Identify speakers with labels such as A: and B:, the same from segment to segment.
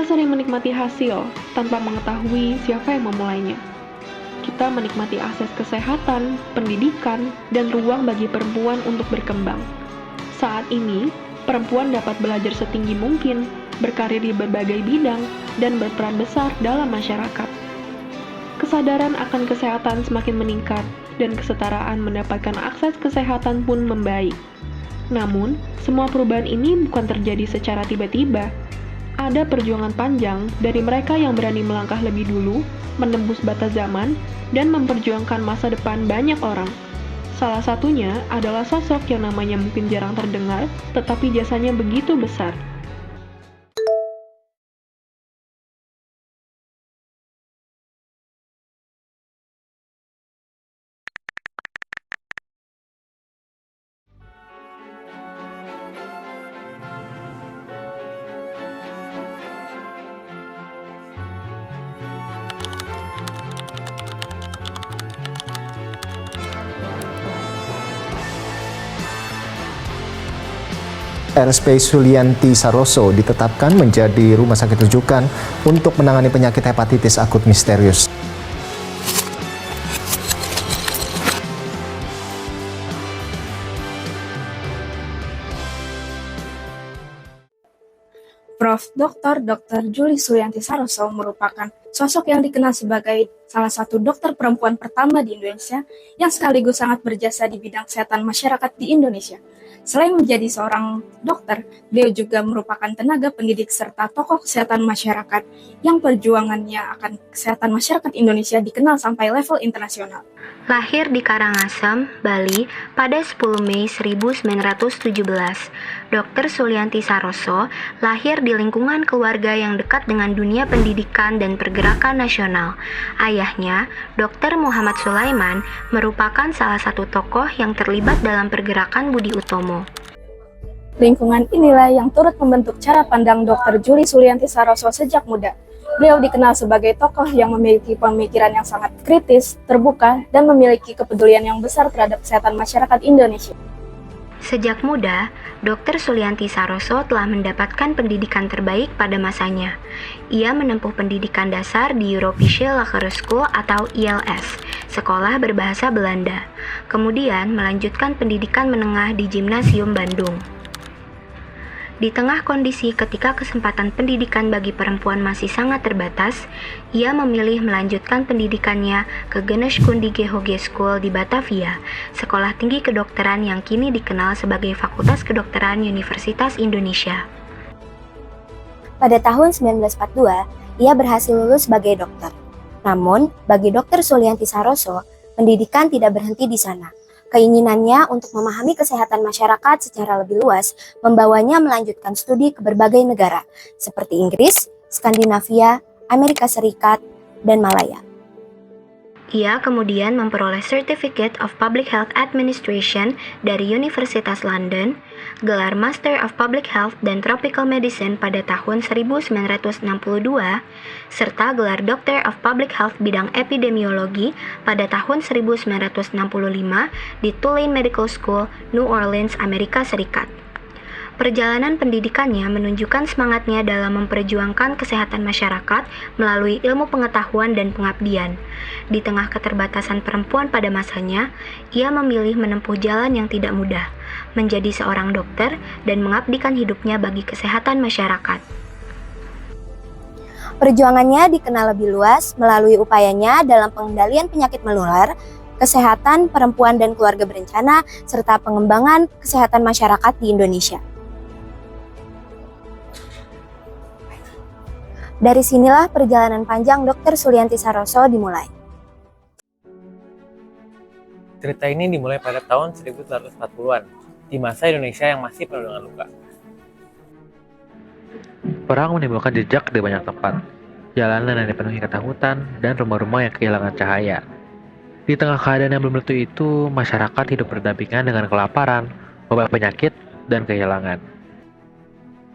A: sering menikmati hasil tanpa mengetahui siapa yang memulainya. Kita menikmati akses kesehatan, pendidikan, dan ruang bagi perempuan untuk berkembang. Saat ini, perempuan dapat belajar setinggi mungkin, berkarir di berbagai bidang, dan berperan besar dalam masyarakat. Kesadaran akan kesehatan semakin meningkat, dan kesetaraan mendapatkan akses kesehatan pun membaik. Namun, semua perubahan ini bukan terjadi secara tiba-tiba. Ada perjuangan panjang dari mereka yang berani melangkah lebih dulu, menembus batas zaman, dan memperjuangkan masa depan banyak orang. Salah satunya adalah sosok yang namanya mungkin jarang terdengar, tetapi jasanya begitu besar.
B: RSP Sulianti Saroso ditetapkan menjadi rumah sakit rujukan untuk menangani penyakit hepatitis akut misterius.
C: Prof. Dr. Julie Sulianti Saroso merupakan sosok yang dikenal sebagai salah satu dokter perempuan pertama di Indonesia yang sekaligus sangat berjasa di bidang kesehatan masyarakat di Indonesia. Selain menjadi seorang dokter, beliau juga merupakan tenaga pendidik serta tokoh kesehatan masyarakat yang perjuangannya akan kesehatan masyarakat Indonesia dikenal sampai level internasional.
D: Lahir di Karangasem, Bali pada 10 Mei 1917, Dr. Sulianti Saroso lahir di lingkungan keluarga yang dekat dengan dunia pendidikan dan pergerakan nasional. Ayahnya, Dr. Muhammad Sulaiman, merupakan salah satu tokoh yang terlibat dalam pergerakan Budi Utomo.
C: Lingkungan inilah yang turut membentuk cara pandang Dr. Julie Sulianti Saroso sejak muda. Beliau dikenal sebagai tokoh yang memiliki pemikiran yang sangat kritis, terbuka, dan memiliki kepedulian yang besar terhadap kesehatan masyarakat Indonesia.
D: Sejak muda, Dr. Sulianti Saroso telah mendapatkan pendidikan terbaik pada masanya. Ia menempuh pendidikan dasar di Europeesche Lagere School atau ILS, sekolah berbahasa Belanda. Kemudian melanjutkan pendidikan menengah di Gimnasium Bandung. Di tengah kondisi ketika kesempatan pendidikan bagi perempuan masih sangat terbatas, ia memilih melanjutkan pendidikannya ke Geneeskundige Hogeschool di Batavia, sekolah tinggi kedokteran yang kini dikenal sebagai Fakultas Kedokteran Universitas Indonesia.
E: Pada tahun 1942, ia berhasil lulus sebagai dokter. Namun, bagi Dr. Sulianti Saroso, pendidikan tidak berhenti di sana. Keinginannya untuk memahami kesehatan masyarakat secara lebih luas membawanya melanjutkan studi ke berbagai negara, seperti Inggris, Skandinavia, Amerika Serikat, dan Malaya.
D: Ia kemudian memperoleh Certificate of Public Health Administration dari Universitas London, gelar Master of Public Health dan Tropical Medicine pada tahun 1962, serta gelar Doctor of Public Health bidang epidemiologi pada tahun 1965 di Tulane Medical School, New Orleans, Amerika Serikat. Perjalanan pendidikannya menunjukkan semangatnya dalam memperjuangkan kesehatan masyarakat melalui ilmu pengetahuan dan pengabdian. Di tengah keterbatasan perempuan pada masanya, ia memilih menempuh jalan yang tidak mudah, menjadi seorang dokter dan mengabdikan hidupnya bagi kesehatan masyarakat.
E: Perjuangannya dikenal lebih luas melalui upayanya dalam pengendalian penyakit menular, kesehatan perempuan dan keluarga berencana, serta pengembangan kesehatan masyarakat di Indonesia. Dari sinilah perjalanan panjang Dr. Sulianti Saroso dimulai.
F: Cerita ini dimulai pada tahun 1940-an, di masa Indonesia yang masih penuh dengan luka.
G: Perang menimbulkan jejak di banyak tempat, jalanan yang dipenuhi ketakutan, dan rumah-rumah yang kehilangan cahaya. Di tengah keadaan yang belum tentu itu, masyarakat hidup berdampingan dengan kelaparan, wabah penyakit, dan kehilangan.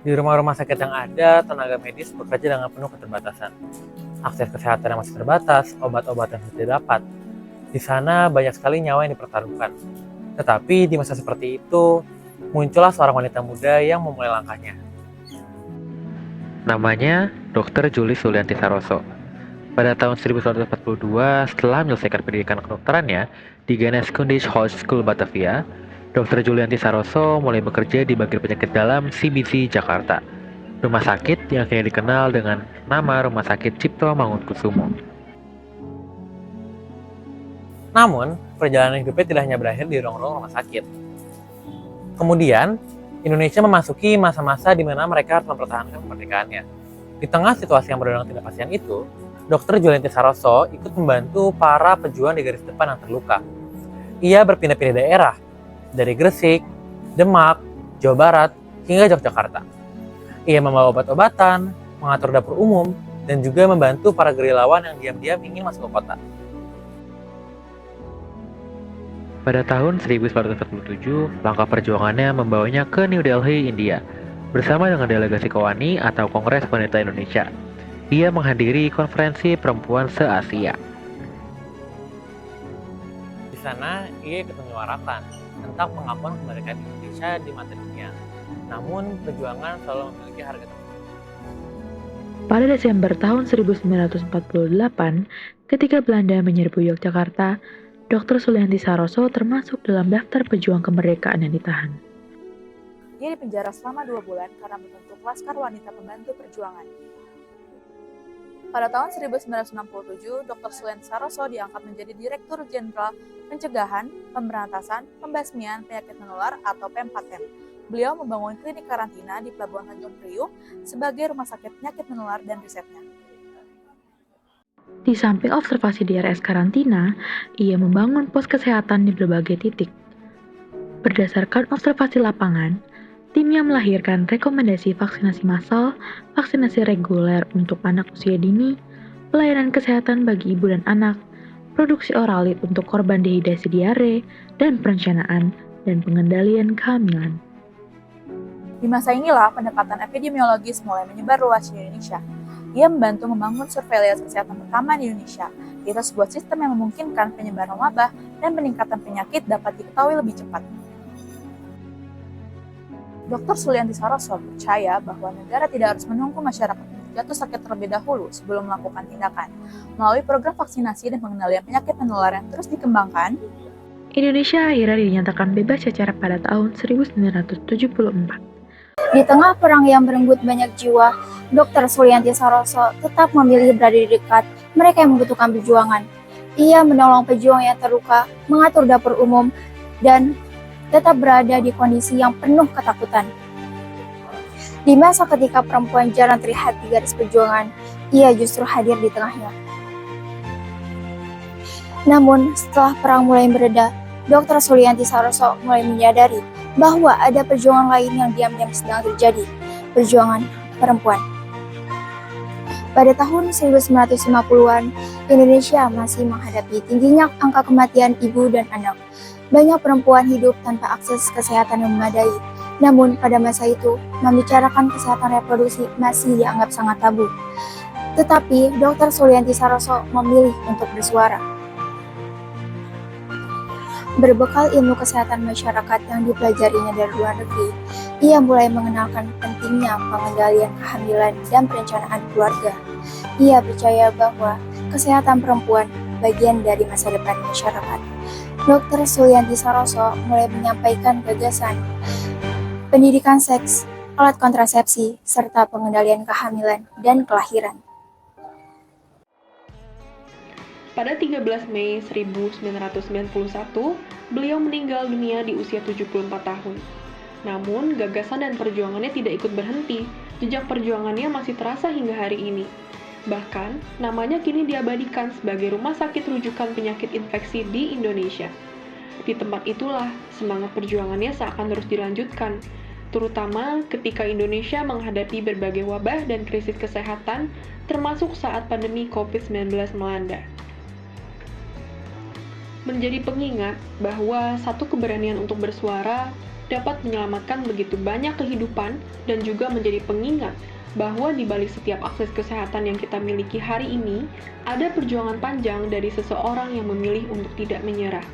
F: Di rumah-rumah sakit yang ada, tenaga medis bekerja dengan penuh keterbatasan. Akses kesehatan yang masih terbatas, obat-obatan yang tidak dapat. Di sana banyak sekali nyawa yang dipertaruhkan. Tetapi di masa seperti itu, muncullah seorang wanita muda yang memulai langkahnya.
G: Namanya Dr. Julie Sulianti Saroso. Pada tahun 1942, setelah menyelesaikan pendidikan kedokterannya di Geneeskundige Hogeschool Batavia, Dr. Julianti Saroso mulai bekerja di bagian penyakit dalam CBC Jakarta, rumah sakit yang kini dikenal dengan nama Rumah Sakit Cipto Mangunkusumo.
F: Namun, perjalanan hidupnya tidak hanya berakhir di ruang-ruang rumah sakit. Kemudian, Indonesia memasuki masa-masa di mana mereka harus mempertahankan kemerdekaannya. Di tengah situasi yang berdampak ketidakpastian itu, Dr. Julianti Saroso ikut membantu para pejuang di garis depan yang terluka. Ia berpindah-pindah daerah, dari Gresik, Demak, Jawa Barat, hingga Yogyakarta. Ia membawa obat-obatan, mengatur dapur umum, dan juga membantu para gerilyawan yang diam-diam ingin masuk ke kota.
G: Pada tahun 1947, langkah perjuangannya membawanya ke New Delhi, India, bersama dengan delegasi Kowani atau Kongres Wanita Indonesia. Ia menghadiri konferensi perempuan se-Asia.
F: Di sana, ia ikut menyuarakan tentang pengakuan kemerdekaan Indonesia di mata dunia. Namun, perjuangan selalu memiliki harga tertentu.
H: Pada Desember tahun 1948, ketika Belanda menyerbu Yogyakarta, Dr. Sulianti Saroso termasuk dalam daftar pejuang kemerdekaan yang ditahan.
I: Ia dipenjara selama 2 bulan karena membentuk Laskar Wanita Pembantu Perjuangan. Pada tahun 1967, Dr. Sulianti Saroso diangkat menjadi Direktur Jenderal Pencegahan, Pemberantasan, Pembasmian Penyakit Menular atau PEMPATEM. Beliau membangun klinik karantina di Pelabuhan Tanjung Priuk sebagai rumah sakit penyakit menular dan risetnya.
H: Di samping observasi di RS karantina, ia membangun pos kesehatan di berbagai titik. Berdasarkan observasi lapangan, timnya melahirkan rekomendasi vaksinasi massal, vaksinasi reguler untuk anak usia dini, pelayanan kesehatan bagi ibu dan anak, produksi oralit untuk korban dehidrasi diare, dan perencanaan dan pengendalian kehamilan.
I: Di masa inilah pendekatan epidemiologis mulai menyebar luas di Indonesia. Ia membantu membangun surveillance kesehatan pertama di Indonesia, yaitu sebuah sistem yang memungkinkan penyebaran wabah dan peningkatan penyakit dapat diketahui lebih cepat. Dr. Sulianti Saroso percaya bahwa negara tidak harus menunggu masyarakat jatuh sakit terlebih dahulu sebelum melakukan tindakan. Melalui program vaksinasi dan pengendalian penyakit menular yang terus dikembangkan,
H: Indonesia akhirnya dinyatakan bebas cacar pada tahun 1974.
C: Di tengah perang yang merenggut banyak jiwa, Dr. Sulianti Saroso tetap memilih berada di dekat mereka yang membutuhkan perjuangan. Ia menolong pejuang yang terluka, mengatur dapur umum, dan tetap berada di kondisi yang penuh ketakutan. Di masa ketika perempuan jarang terlihat di garis perjuangan, ia justru hadir di tengahnya. Namun, setelah perang mulai mereda, Dr. Sulianti Saroso mulai menyadari bahwa ada perjuangan lain yang diam-diam sedang terjadi, perjuangan perempuan. Pada tahun 1950-an, Indonesia masih menghadapi tingginya angka kematian ibu dan anak. Banyak perempuan hidup tanpa akses kesehatan yang memadai. Namun pada masa itu, membicarakan kesehatan reproduksi masih dianggap sangat tabu. Tetapi Dr. Sulianti Saroso memilih untuk bersuara. Berbekal ilmu kesehatan masyarakat yang dipelajarinya dari luar negeri, ia mulai mengenalkan pentingnya pengendalian kehamilan dan perencanaan keluarga. Ia percaya bahwa kesehatan perempuan bagian dari masa depan masyarakat. Dr. Sulianti Saroso mulai menyampaikan gagasan pendidikan seks, alat kontrasepsi, serta pengendalian kehamilan dan kelahiran.
A: Pada 13 Mei 1991, beliau meninggal dunia di usia 74 tahun. Namun, gagasan dan perjuangannya tidak ikut berhenti. Jejak perjuangannya masih terasa hingga hari ini. Bahkan, namanya kini diabadikan sebagai Rumah Sakit Rujukan Penyakit Infeksi di Indonesia. Di tempat itulah, semangat perjuangannya seakan terus dilanjutkan, terutama ketika Indonesia menghadapi berbagai wabah dan krisis kesehatan, termasuk saat pandemi COVID-19 melanda. Menjadi pengingat bahwa satu keberanian untuk bersuara dapat menyelamatkan begitu banyak kehidupan dan juga menjadi pengingat bahwa di balik setiap akses kesehatan yang kita miliki hari ini, ada perjuangan panjang dari seseorang yang memilih untuk tidak menyerah.